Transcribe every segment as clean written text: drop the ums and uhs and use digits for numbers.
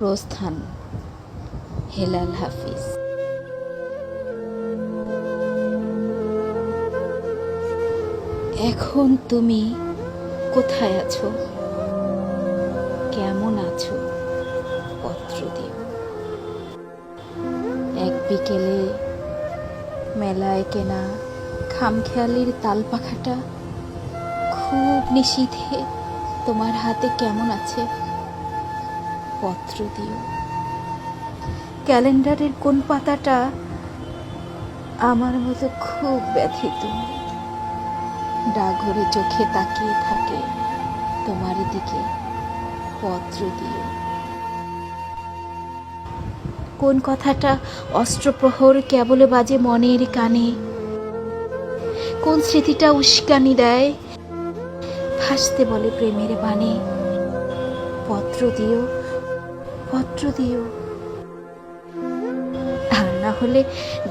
প্রস্থান, হেলাল হাফিজ। এখন তুমি কোথায় আছো, কেমন আছো, পত্র দিও। এক বিকেলে মেলায় কেনা খামখেয়ালির তাল পাখাটা খুব নিশীথে তোমার হাতে কেমন আছে, পত্র দিও। ক্যালেন্ডারের কোন পাতাটা আমার মতো খুব ব্যথিত, ডাকঘরে চোখে তাকিয়ে থাকে তোমার দিকে, পত্র দিও। কোন কথাটা অস্ত্রপ্রহর কেবলে বাজে মনের কানে, কোন স্মৃতিটা উস্কানি দেয় ভাসতে বলে প্রেমের বাণে, পত্র দিও, পত্র দিও। আর না হলে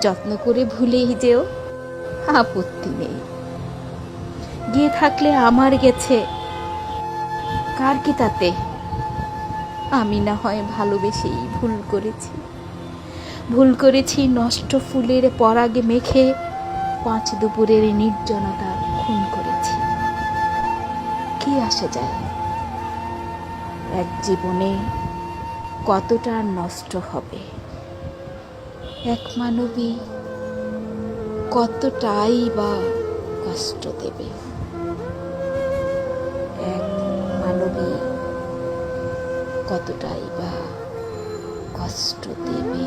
যত্ন করে ভুলেই যেও, আপত্তি নেই। গিয়ে থাকলে আমার গেছে, কার কি তাতে। আমি না হয় ভালোবেসেই ভুল করেছি নষ্ট ফুলের পরাগে মেখে পাঁচ দুপুরের নির্জনতা খুন করেছি। কি আসে যায়, এক জীবনে কতটা নষ্ট হবে, এক মানবী কতটাই বা কষ্ট দেবে, এক মানবী কতটাই বা কষ্ট দেবে।